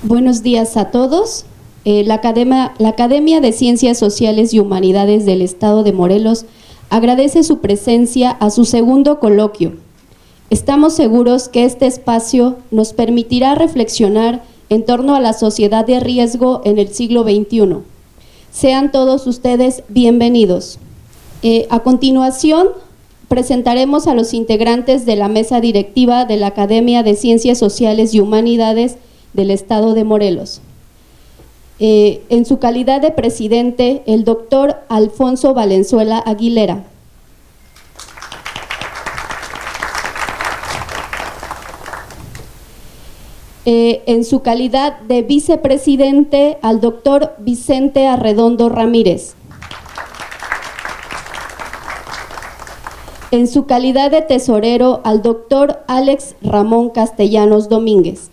Buenos días a todos. La Academia de Ciencias Sociales y Humanidades del Estado de Morelos agradece su presencia a su segundo coloquio. Estamos seguros que este espacio nos permitirá reflexionar en torno a la sociedad de riesgo en el siglo XXI. Sean todos ustedes bienvenidos. A continuación, presentaremos a los integrantes de la mesa directiva de la Academia de Ciencias Sociales y Humanidades del Estado de Morelos. En su calidad de presidente, el doctor Alfonso Valenzuela Aguilera. En su calidad de vicepresidente, al doctor Vicente Arredondo Ramírez. En su calidad de tesorero, al doctor Alex Ramón Castellanos Domínguez.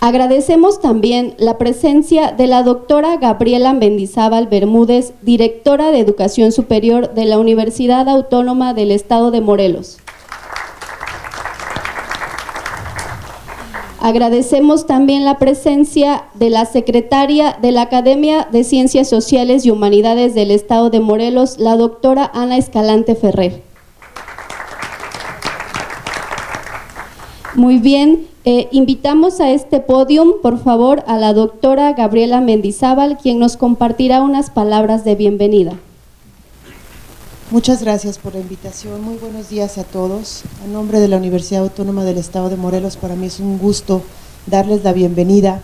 Agradecemos también la presencia de la doctora Gabriela Mendizábal Bermúdez, directora de Educación Superior de la Universidad Autónoma del Estado de Morelos. Agradecemos también la presencia de la secretaria de la Academia de Ciencias Sociales y Humanidades del Estado de Morelos, la doctora Ana Escalante Ferrer. Muy bien, invitamos a este podium, por favor, a la doctora Gabriela Mendizábal, quien nos compartirá unas palabras de bienvenida. Muchas gracias por la invitación. Muy buenos días a todos. A nombre de la Universidad Autónoma del Estado de Morelos, para mí es un gusto darles la bienvenida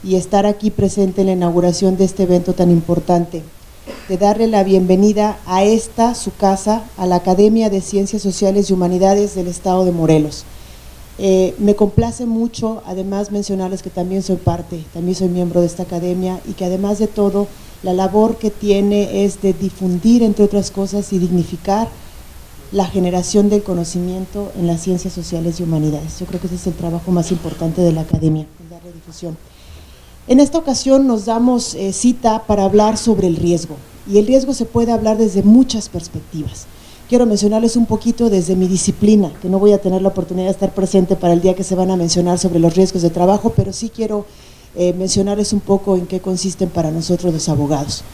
y estar aquí presente en la inauguración de este evento tan importante, de darle la bienvenida a esta, su casa, a la Academia de Ciencias Sociales y Humanidades del Estado de Morelos. Me complace mucho, además, mencionarles que también soy miembro de esta academia y que además de todo, la labor que tiene es de difundir, entre otras cosas, y dignificar la generación del conocimiento en las ciencias sociales y humanidades. Yo creo que ese es el trabajo más importante de la academia, darle difusión. En esta ocasión nos damos cita para hablar sobre el riesgo, y el riesgo se puede hablar desde muchas perspectivas. Quiero mencionarles un poquito desde mi disciplina, que no voy a tener la oportunidad de estar presente para el día que se van a mencionar sobre los riesgos de trabajo, pero sí quiero mencionarles un poco en qué consisten para nosotros los abogados.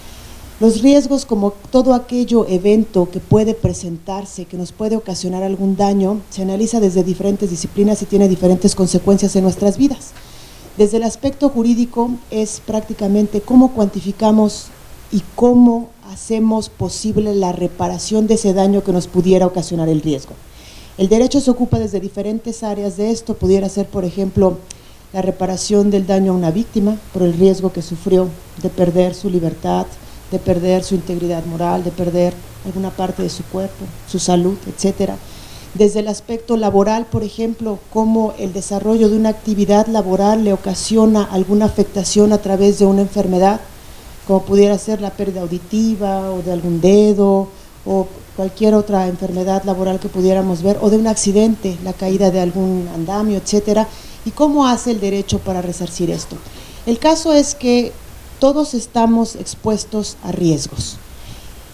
Los riesgos, como todo aquello evento que puede presentarse, que nos puede ocasionar algún daño, se analiza desde diferentes disciplinas y tiene diferentes consecuencias en nuestras vidas. Desde el aspecto jurídico es prácticamente cómo cuantificamos y cómo hacemos posible la reparación de ese daño que nos pudiera ocasionar el riesgo. El derecho se ocupa desde diferentes áreas de esto, pudiera ser, por ejemplo, la reparación del daño a una víctima por el riesgo que sufrió de perder su libertad, de perder su integridad moral, de perder alguna parte de su cuerpo, su salud, etcétera. Desde el aspecto laboral, por ejemplo, cómo el desarrollo de una actividad laboral le ocasiona alguna afectación a través de una enfermedad, como pudiera ser la pérdida auditiva o de algún dedo o cualquier otra enfermedad laboral que pudiéramos ver, o de un accidente, la caída de algún andamio, etcétera, y cómo hace el derecho para resarcir esto. El caso es que todos estamos expuestos a riesgos.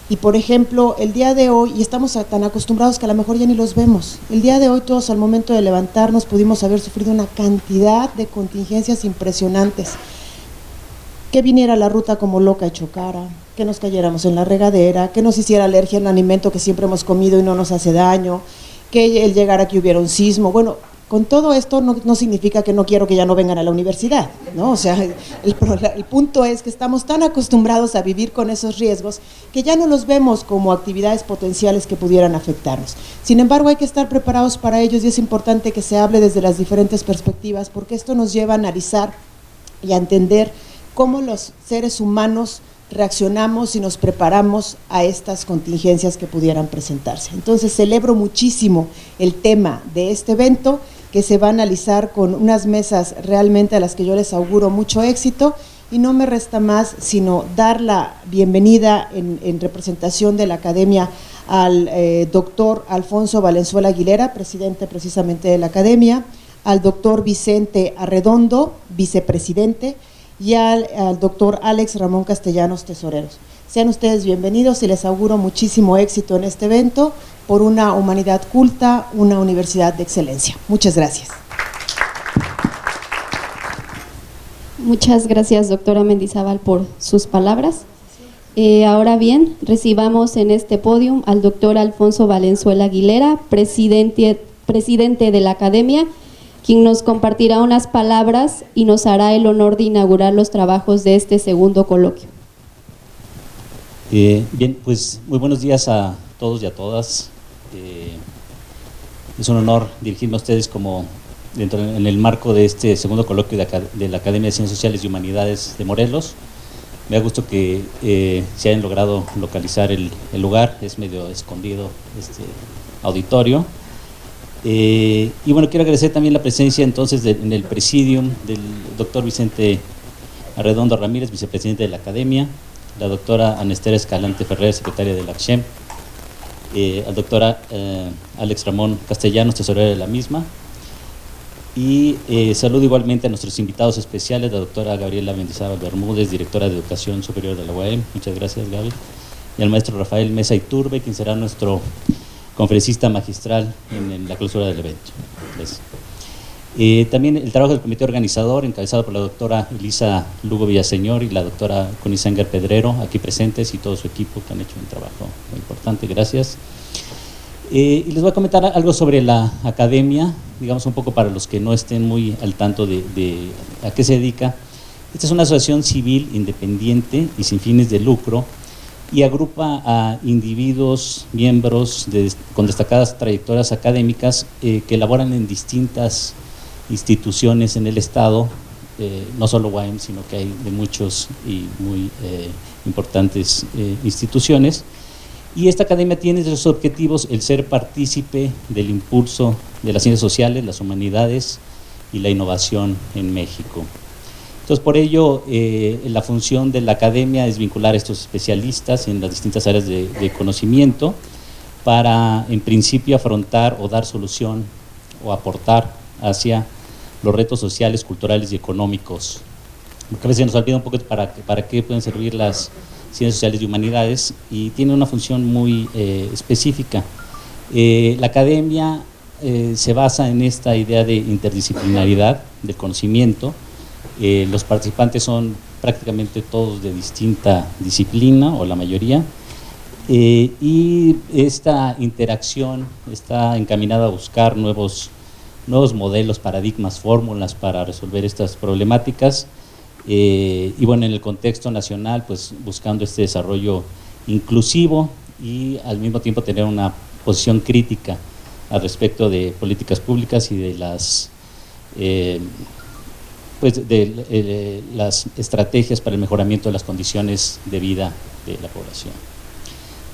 Y por ejemplo, el día de hoy, y estamos tan acostumbrados que a lo mejor ya ni los vemos, el día de hoy todos al momento de levantarnos pudimos haber sufrido una cantidad de contingencias impresionantes. Que viniera la ruta como loca y chocara, que nos cayéramos en la regadera, que nos hiciera alergia al alimento que siempre hemos comido y no nos hace daño, que el llegar aquí hubiera un sismo. Bueno, con todo esto no significa que no quiero que ya no vengan a la universidad, ¿no? O sea, el punto es que estamos tan acostumbrados a vivir con esos riesgos que ya no los vemos como actividades potenciales que pudieran afectarnos. Sin embargo, hay que estar preparados para ellos y es importante que se hable desde las diferentes perspectivas, porque esto nos lleva a analizar y a entender cómo los seres humanos reaccionamos y nos preparamos a estas contingencias que pudieran presentarse. Entonces, celebro muchísimo el tema de este evento, que se va a analizar con unas mesas realmente a las que yo les auguro mucho éxito, y no me resta más sino dar la bienvenida en representación de la Academia al doctor Alfonso Valenzuela Aguilera, presidente precisamente de la Academia, al doctor Vicente Arredondo, vicepresidente, y al doctor Alex Ramón Castellanos, tesoreros. Sean ustedes bienvenidos y les auguro muchísimo éxito en este evento por una humanidad culta, una universidad de excelencia. Muchas gracias. Muchas gracias, doctora Mendizábal, por sus palabras. Ahora bien, recibamos en este podio al doctor Alfonso Valenzuela Aguilera, presidente de la Academia, quien nos compartirá unas palabras y nos hará el honor de inaugurar los trabajos de este segundo coloquio. Bien, pues muy buenos días a todos y a todas. Es un honor dirigirme a ustedes como en el marco de este segundo coloquio de la Academia de Ciencias Sociales y Humanidades de Morelos. Me da gusto que se hayan logrado localizar el lugar, es medio escondido este auditorio. Y bueno, quiero agradecer también la presencia entonces en el presidium del doctor Vicente Arredondo Ramírez, vicepresidente de la Academia, la doctora Anestera Escalante Ferrer, secretaria de la ACSHEM, al doctor Alex Ramón Castellanos, tesorero de la misma, y saludo igualmente a nuestros invitados especiales, la doctora Gabriela Mendizábal Bermúdez, directora de Educación Superior de la UAM, muchas gracias, Gaby, y al maestro Rafael Mesa Iturbe, quien será nuestro conferencista magistral en la clausura del evento. Gracias. También el trabajo del comité organizador, encabezado por la doctora Elisa Lugo Villaseñor y la doctora Conisanger Pedrero, aquí presentes, y todo su equipo, que han hecho un trabajo muy importante, gracias. Y les voy a comentar algo sobre la Academia, digamos un poco para los que no estén muy al tanto de a qué se dedica. Esta es una asociación civil independiente y sin fines de lucro, y agrupa a individuos, miembros con destacadas trayectorias académicas que elaboran en distintas instituciones en el Estado, no solo UAM, sino que hay de muchos y muy importantes instituciones. Y esta academia tiene entre sus objetivos el ser partícipe del impulso de las ciencias sociales, las humanidades y la innovación en México. Entonces, por ello, la función de la academia es vincular a estos especialistas en las distintas áreas de conocimiento para, en principio, afrontar o dar solución o aportar hacia los retos sociales, culturales y económicos. Porque a veces nos olvida un poco para qué pueden servir las ciencias sociales y humanidades, y tiene una función muy específica. La academia se basa en esta idea de interdisciplinaridad del conocimiento. Los participantes son prácticamente todos de distinta disciplina, o la mayoría, y esta interacción está encaminada a buscar nuevos modelos, paradigmas, fórmulas para resolver estas problemáticas, y bueno, en el contexto nacional, pues buscando este desarrollo inclusivo y al mismo tiempo tener una posición crítica al respecto de políticas públicas y de las las estrategias para el mejoramiento de las condiciones de vida de la población.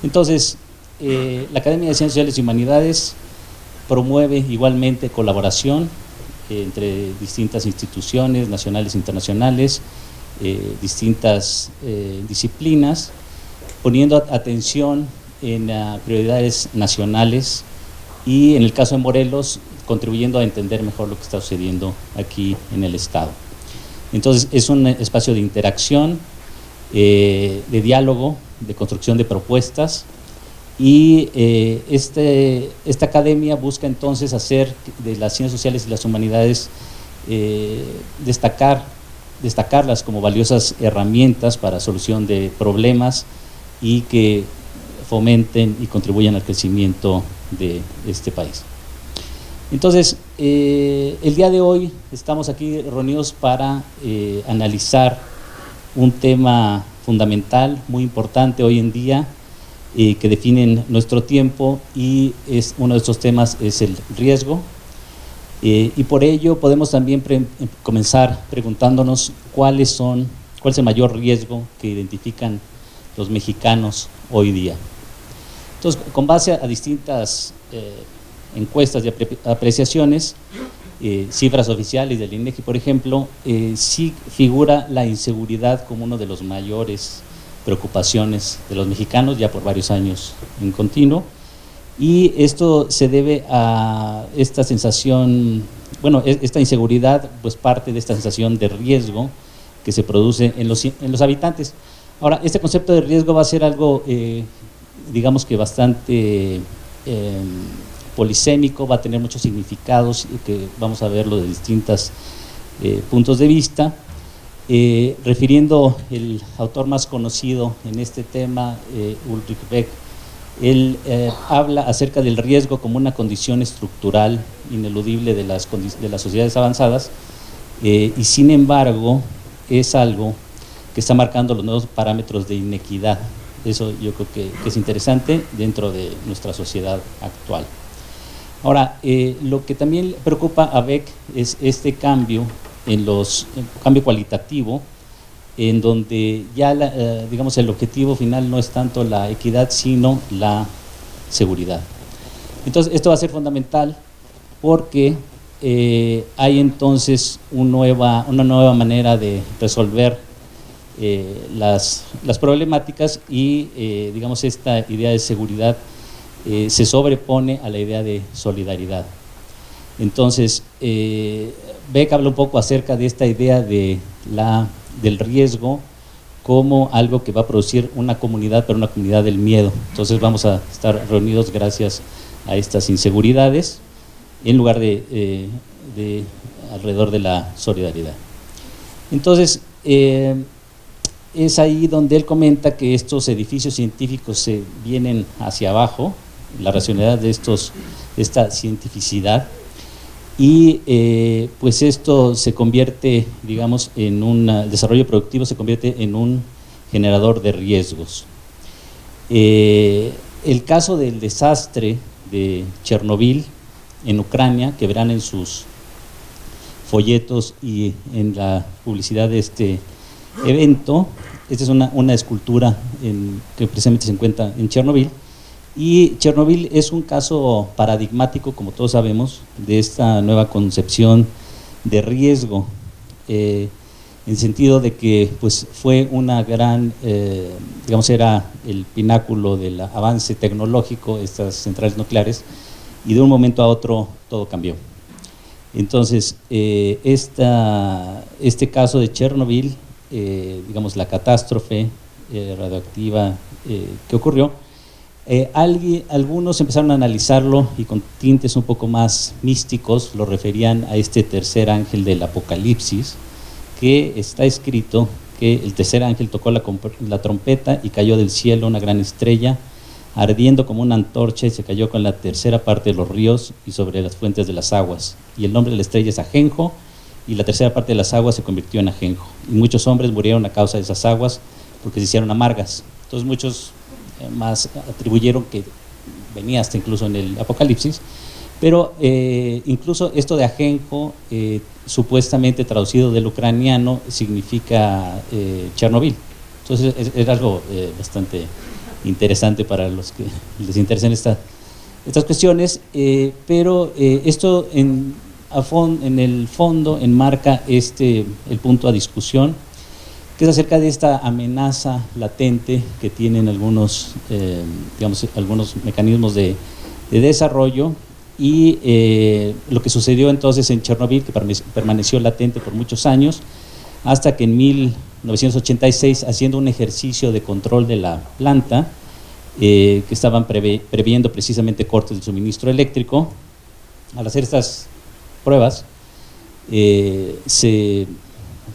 Entonces, la Academia de Ciencias Sociales y Humanidades promueve igualmente colaboración entre distintas instituciones nacionales e internacionales, distintas disciplinas, poniendo atención en prioridades nacionales y, en el caso de Morelos, contribuyendo a entender mejor lo que está sucediendo aquí en el Estado. Entonces, es un espacio de interacción, de diálogo, de construcción de propuestas, y esta academia busca entonces hacer de las ciencias sociales y las humanidades, destacarlas como valiosas herramientas para solución de problemas y que fomenten y contribuyan al crecimiento de este país. Entonces, el día de hoy estamos aquí reunidos para analizar un tema fundamental, muy importante hoy en día, que definen nuestro tiempo, y uno de estos temas es el riesgo, y por ello podemos también comenzar preguntándonos cuál es el mayor riesgo que identifican los mexicanos hoy día. Entonces, con base a distintas encuestas y apreciaciones, cifras oficiales del INEGI, por ejemplo, sí figura la inseguridad como uno de los mayores preocupaciones de los mexicanos ya por varios años en continuo, y esto se debe a esta sensación, bueno, esta inseguridad pues parte de esta sensación de riesgo que se produce en los habitantes. Ahora, este concepto de riesgo va a ser algo, digamos que bastante polisémico, va a tener muchos significados que vamos a verlo de distintos puntos de vista. refiriendo el autor más conocido en este tema, Ulrich Beck, él habla acerca del riesgo como una condición estructural ineludible de las sociedades avanzadas, y sin embargo es algo que está marcando los nuevos parámetros de inequidad. Eso yo creo que es interesante dentro de nuestra sociedad actual. Ahora, lo que también preocupa a Beck es este cambio cambio cualitativo, en donde ya digamos el objetivo final no es tanto la equidad sino la seguridad. Entonces esto va a ser fundamental porque hay entonces una nueva manera de resolver las problemáticas y digamos esta idea de seguridad se sobrepone a la idea de solidaridad. Entonces Beck habla un poco acerca de esta idea del riesgo como algo que va a producir una comunidad, pero una comunidad del miedo. Entonces vamos a estar reunidos gracias a estas inseguridades en lugar de alrededor de la solidaridad. Entonces es ahí donde él comenta que estos edificios científicos se vienen hacia abajo, la racionalidad de esta cientificidad, y pues esto se convierte, digamos, en un desarrollo productivo, se convierte en un generador de riesgos. El caso del desastre de Chernobyl en Ucrania, que verán en sus folletos y en la publicidad de este evento, esta es una escultura que precisamente se encuentra en Chernobyl. Y Chernobyl es un caso paradigmático, como todos sabemos, de esta nueva concepción de riesgo, en el sentido de que pues, fue una gran, digamos, era el pináculo del avance tecnológico, estas centrales nucleares, y de un momento a otro todo cambió. Entonces, este caso de Chernobyl, digamos, la catástrofe radioactiva que ocurrió, algunos empezaron a analizarlo y con tintes un poco más místicos lo referían a este tercer ángel del Apocalipsis, que está escrito que el tercer ángel tocó la trompeta y cayó del cielo una gran estrella, ardiendo como una antorcha, y se cayó con la tercera parte de los ríos y sobre las fuentes de las aguas. Y el nombre de la estrella es Ajenjo, y la tercera parte de las aguas se convirtió en Ajenjo. Y muchos hombres murieron a causa de esas aguas porque se hicieron amargas. Entonces muchos más atribuyeron que venía hasta incluso en el Apocalipsis, pero incluso esto de Ajenjo, supuestamente traducido del ucraniano, significa Chernobyl. Entonces es algo bastante interesante para los que les interesan estas cuestiones, pero esto en el fondo enmarca el punto a discusión, que es acerca de esta amenaza latente que tienen algunos mecanismos de desarrollo, y lo que sucedió entonces en Chernobyl, que permaneció latente por muchos años, hasta que en 1986, haciendo un ejercicio de control de la planta, que estaban previendo precisamente cortes de suministro eléctrico, al hacer estas pruebas, se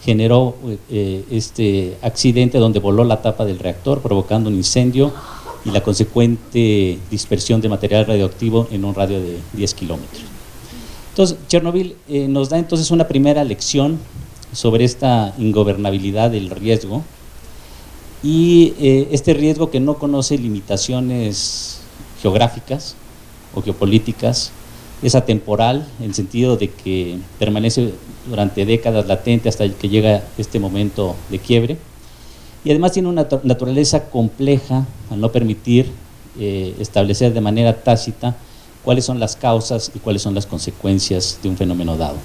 generó este accidente donde voló la tapa del reactor, provocando un incendio y la consecuente dispersión de material radioactivo en un radio de 10 kilómetros. Entonces, Chernobyl nos da entonces una primera lección sobre esta ingobernabilidad del riesgo, y este riesgo que no conoce limitaciones geográficas o geopolíticas, es atemporal en el sentido de que permanece durante décadas latente hasta que llega este momento de quiebre, y además tiene una naturaleza compleja al no permitir establecer de manera tácita cuáles son las causas y cuáles son las consecuencias de un fenómeno dado.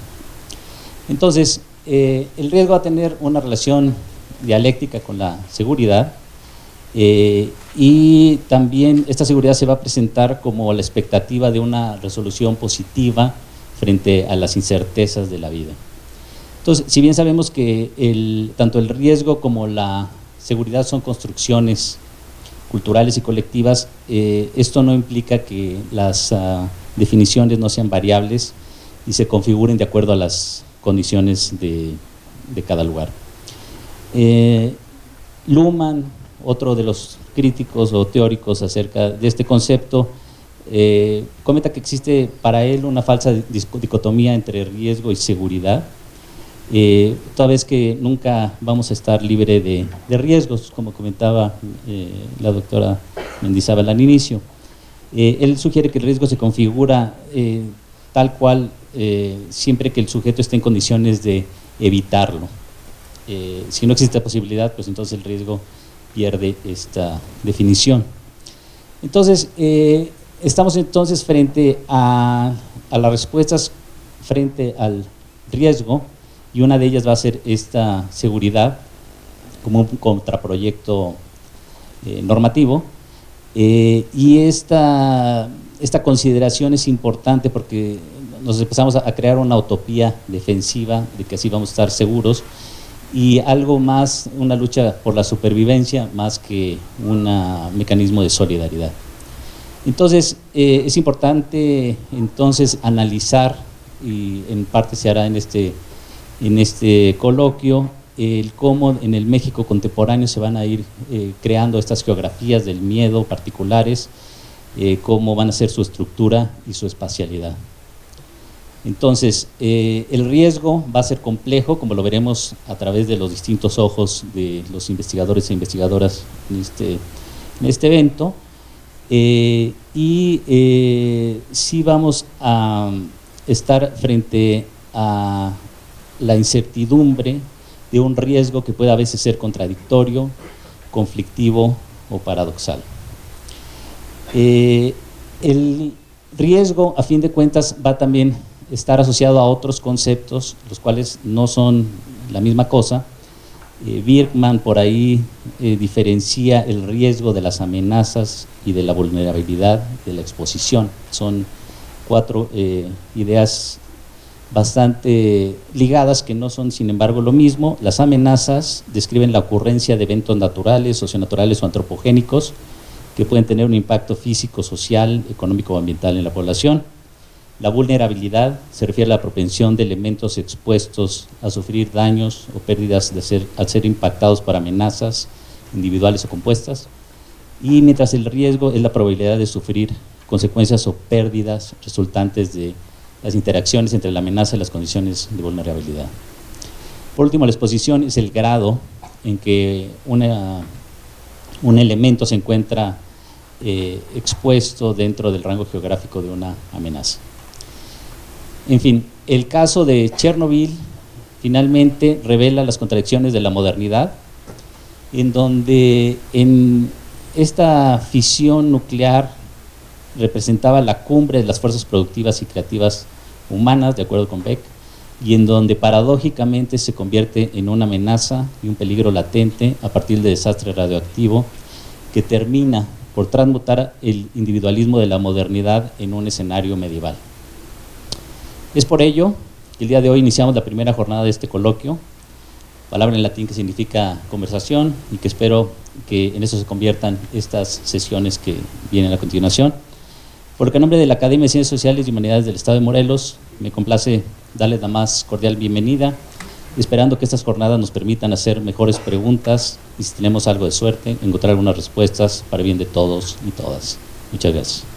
Entonces, el riesgo va a tener una relación dialéctica con la seguridad, y también esta seguridad se va a presentar como la expectativa de una resolución positiva frente a las incertezas de la vida. Entonces, si bien sabemos que tanto el riesgo como la seguridad son construcciones culturales y colectivas, esto no implica que las definiciones no sean variables y se configuren de acuerdo a las condiciones de cada lugar. Luhmann, otro de los críticos o teóricos acerca de este concepto, comenta que existe para él una falsa dicotomía entre riesgo y seguridad, toda vez que nunca vamos a estar libre de riesgos, como comentaba la doctora Mendizábal al inicio. Él sugiere que el riesgo se configura tal cual siempre que el sujeto esté en condiciones de evitarlo. Si no existe posibilidad, pues entonces el riesgo pierde esta definición. Entonces, estamos entonces frente a las respuestas frente al riesgo, y una de ellas va a ser esta seguridad como un contraproyecto normativo, y esta consideración es importante porque nos empezamos a crear una utopía defensiva de que así vamos a estar seguros, y algo más, una lucha por la supervivencia más que un mecanismo de solidaridad. Entonces, es importante entonces analizar, y en parte se hará en este coloquio, el cómo en el México contemporáneo se van a ir creando estas geografías del miedo particulares, cómo van a ser su estructura y su espacialidad. Entonces, el riesgo va a ser complejo, como lo veremos a través de los distintos ojos de los investigadores e investigadoras en este evento, sí vamos a estar frente a la incertidumbre de un riesgo que puede a veces ser contradictorio, conflictivo o paradoxal. El riesgo, a fin de cuentas, va también a estar asociado a otros conceptos, los cuales no son la misma cosa. Birkman por ahí diferencia el riesgo de las amenazas y de la vulnerabilidad de la exposición. Son cuatro ideas bastante ligadas que no son sin embargo lo mismo. Las amenazas describen la ocurrencia de eventos naturales, socionaturales o antropogénicos que pueden tener un impacto físico, social, económico o ambiental en la población. La vulnerabilidad se refiere a la propensión de elementos expuestos a sufrir daños o pérdidas al ser impactados por amenazas individuales o compuestas, y mientras el riesgo es la probabilidad de sufrir consecuencias o pérdidas resultantes de las interacciones entre la amenaza y las condiciones de vulnerabilidad. Por último, la exposición es el grado en que un elemento se encuentra expuesto dentro del rango geográfico de una amenaza. En fin, el caso de Chernobyl finalmente revela las contradicciones de la modernidad, en donde en esta fisión nuclear representaba la cumbre de las fuerzas productivas y creativas humanas, de acuerdo con Beck, y en donde paradójicamente se convierte en una amenaza y un peligro latente a partir del desastre radioactivo que termina por transmutar el individualismo de la modernidad en un escenario medieval. Es por ello que el día de hoy iniciamos la primera jornada de este coloquio, palabra en latín que significa conversación, y que espero que en eso se conviertan estas sesiones que vienen a continuación. Por lo que en nombre de la Academia de Ciencias Sociales y Humanidades del Estado de Morelos, me complace darles la más cordial bienvenida, esperando que estas jornadas nos permitan hacer mejores preguntas y, si tenemos algo de suerte, encontrar algunas respuestas para bien de todos y todas. Muchas gracias.